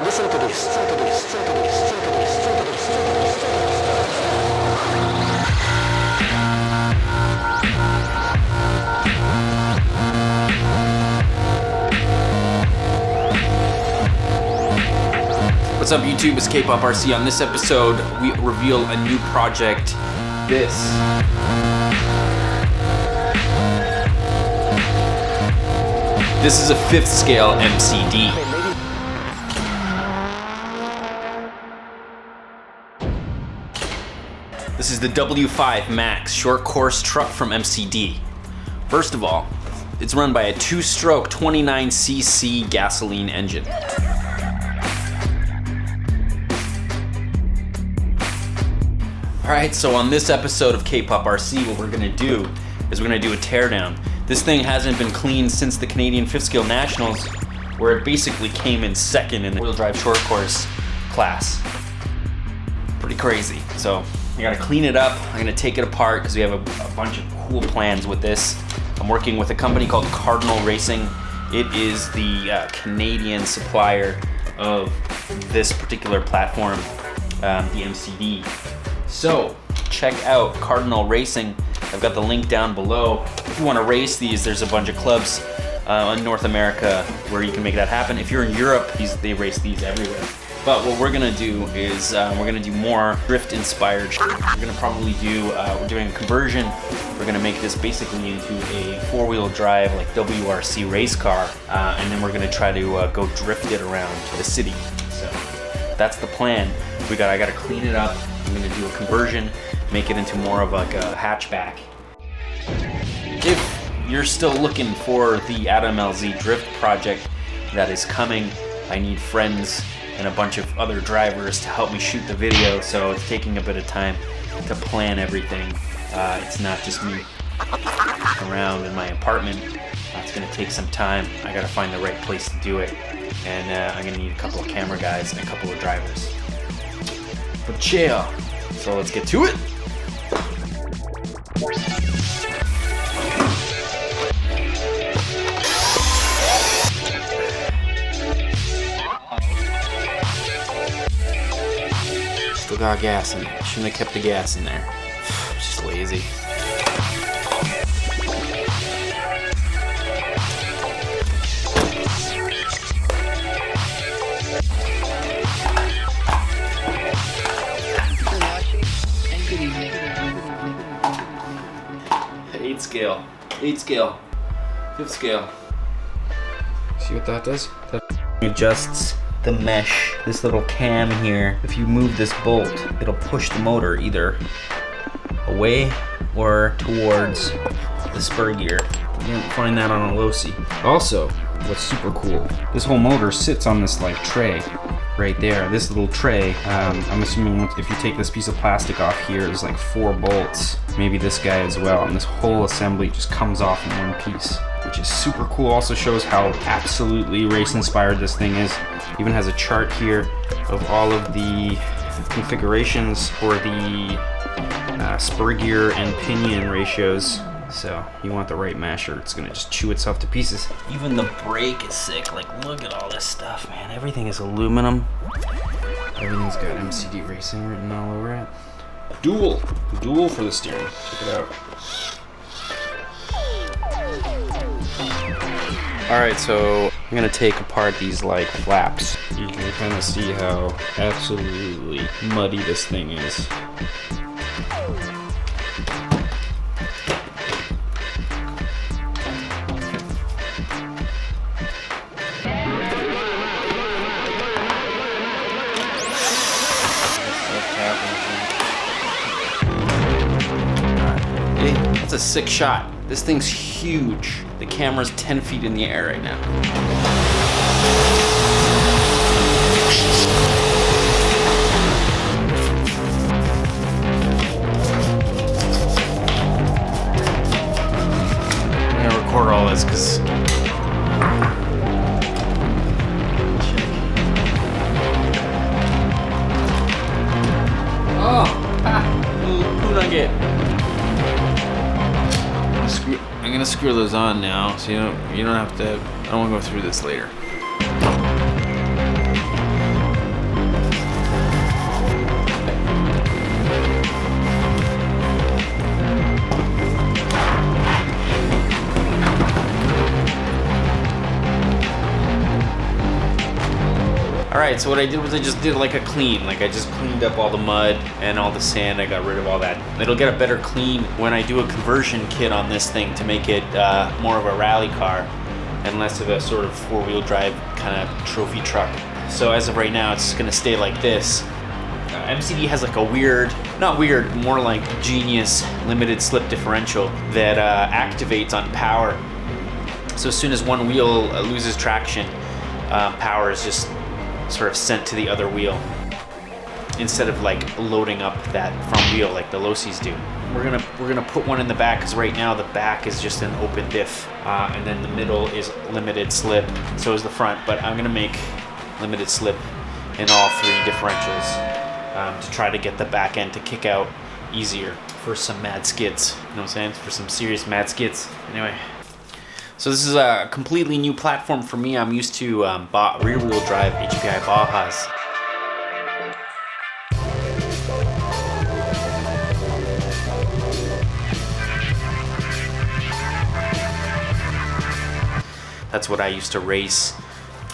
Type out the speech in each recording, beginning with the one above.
Listen to this. What's up, YouTube? It's kpopRC. On this episode, we reveal a new project. This is a 5th scale MCD. This is the W5 Max short course truck from McD. First of all, it's run by a 2-stroke 29cc gasoline engine. Alright, so on this episode of kpopRC, what we're gonna do is we're gonna do a teardown. This thing hasn't been cleaned since the Canadian 5th scale nationals, where it basically came in second in the wheel drive short course class. Pretty crazy. So I gotta clean it up. I'm gonna take it apart because we have a bunch of cool plans with this. I'm working with a company called Cardinal Racing. It is the Canadian supplier of this particular platform, the McD. So check out Cardinal Racing. I've got the link down below. If you want to race these, there's a bunch of clubs in North America where you can make that happen. If you're in Europe, they race these everywhere. But what we're gonna do is we're gonna do more drift-inspired. We're gonna probably do, we're doing a conversion. We're gonna make this basically into a 4-wheel drive, like WRC race car, and then we're gonna try to go drift it around the city. So that's the plan. I gotta clean it up. I'm gonna do a conversion, make it into more of like a hatchback. If you're still looking for the Adam LZ drift project that is coming, I need friends and a bunch of other drivers to help me shoot the video, so it's taking a bit of time to plan everything. It's not just me around in my apartment. It's gonna take some time. I gotta find the right place to do it, and I'm gonna need a couple of camera guys and a couple of drivers. But yeah, so let's get to it. Still got gas in it. Shouldn't have kept the gas in there. Just lazy. Eight scale, 5th scale. See what that does? That adjusts the mesh, this little cam here. If you move this bolt, it'll push the motor either away or towards the spur gear. You don't find that on a Losi. Also, what's super cool, this whole motor sits on this like tray right there. This little tray, I'm assuming if you take this piece of plastic off here, there's like 4 bolts, maybe this guy as well, and this whole assembly just comes off in one piece, which is super cool. Also shows how absolutely race inspired this thing is. Even has a chart here of all of the configurations for the spur gear and pinion ratios. So you want the right mesh or it's gonna just chew itself to pieces. Even the brake is sick. Like, look at all this stuff, man. Everything is aluminum. Everything's got McD Racing written all over it. Dual for the steering. Check it out. All right, so I'm gonna take apart these like flaps. You can kind of see how absolutely muddy this thing is. That's a sick shot. This thing's huge. The camera's 10 feet in the air right now. I'm gonna record all this because who did I get? I'm gonna screw those on now, so you don't have to. I don't want to go through this later. Alright, so what I did was I just did like a clean. Like I just cleaned up all the mud and all the sand. I got rid of all that. It'll get a better clean when I do a conversion kit on this thing to make it more of a rally car and less of a sort of four-wheel drive kind of trophy truck. So as of right now, it's gonna stay like this. MCD has like a weird, not weird, more like genius limited slip differential that activates on power. So as soon as one wheel loses traction, power is just sort of sent to the other wheel instead of like loading up that front wheel like the Losis do. We're gonna put one in the back because right now the back is just an open diff, and then the middle is limited slip. So is the front, but I'm gonna make limited slip in all three differentials to try to get the back end to kick out easier for some mad skids. You know what I'm saying? For some serious mad skids. Anyway. So this is a completely new platform for me. I'm used to rear-wheel drive HPI Bajas. That's what I used to race.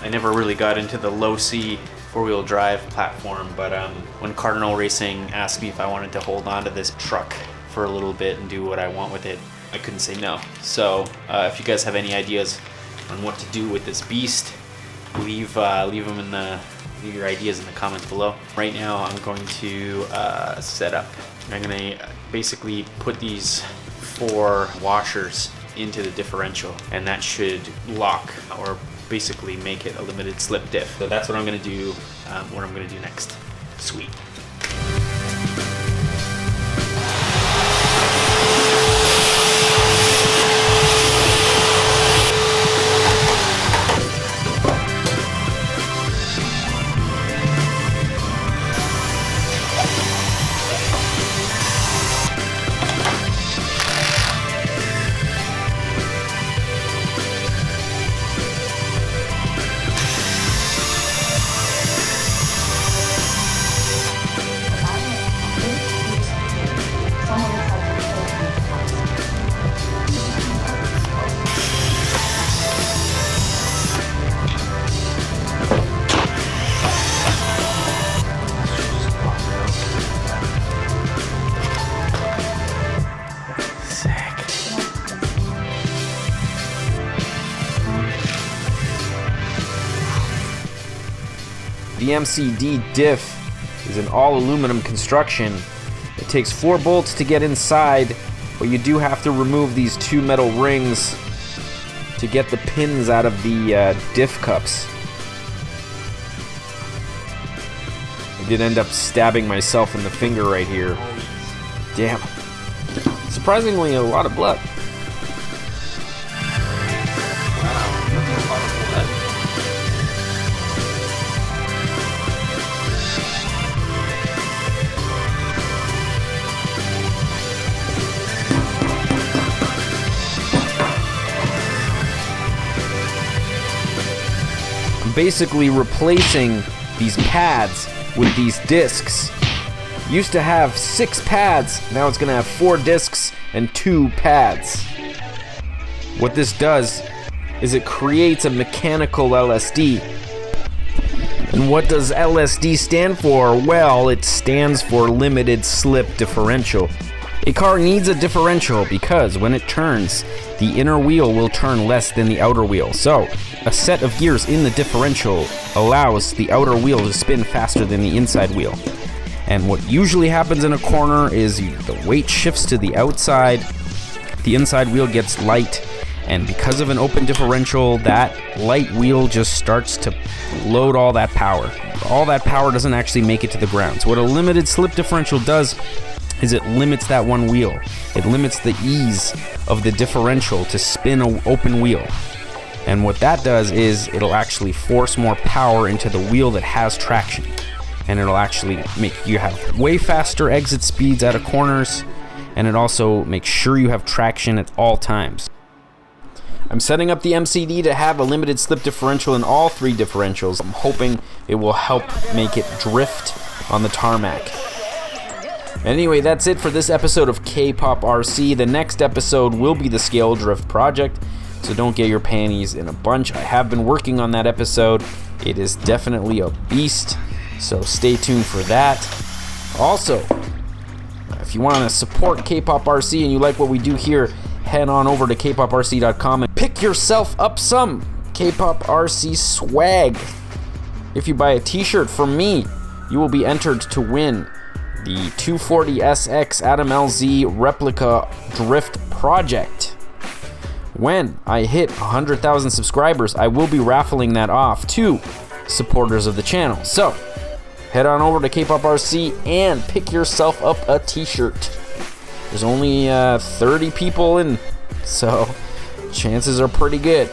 I never really got into the low-C four-wheel drive platform, but when Cardinal Racing asked me if I wanted to hold on to this truck for a little bit and do what I want with it, I couldn't say no. So if you guys have any ideas on what to do with this beast, leave your ideas in the comments below. Right now I'm going to set up. I'm going to basically put these 4 washers into the differential, and that should lock or basically make it a limited slip diff. So that's what I'm going to do. What I'm going to do next. Sweet. The Mcd Diff is an all-aluminum construction. It takes 4 bolts to get inside, but you do have to remove these 2 metal rings to get the pins out of the diff cups. I did end up stabbing myself in the finger right here. Damn. Surprisingly, a lot of blood. Basically replacing these pads with these discs. Used to have 6 pads, now it's gonna have 4 discs and 2 pads. What this does is it creates a mechanical LSD. And what does LSD stand for? Well, it stands for limited slip differential. A car needs a differential because when it turns, the inner wheel will turn less than the outer wheel. So, a set of gears in the differential allows the outer wheel to spin faster than the inside wheel. And what usually happens in a corner is the weight shifts to the outside, the inside wheel gets light, and because of an open differential, that light wheel just starts to load all that power. All that power doesn't actually make it to the ground. So what a limited slip differential does is it limits that one wheel. It limits the ease of the differential to spin an open wheel. And what that does is it'll actually force more power into the wheel that has traction. And it'll actually make you have way faster exit speeds out of corners, and it also makes sure you have traction at all times. I'm setting up the MCD to have a limited slip differential in all 3 differentials. I'm hoping it will help make it drift on the tarmac. Anyway, that's it for this episode of kpopRC. The next episode will be the scale drift project, so don't get your panties in a bunch. I have been working on that episode. It is definitely a beast, so stay tuned for that. Also, if you want to support KPOPRC and you like what we do here, head on over to kpopRC.com and pick yourself up some KPOPRC swag. If you buy a t-shirt from me, you will be entered to win the 240SX Adam LZ replica drift project. When I hit 100,000 subscribers, I will be raffling that off to supporters of the channel. So, head on over to KPOPRC and pick yourself up a t-shirt. There's only 30 people in, so chances are pretty good.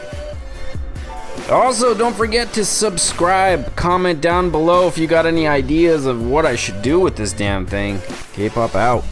Also, don't forget to subscribe. Comment down below if you got any ideas of what I should do with this damn thing. K-pop out.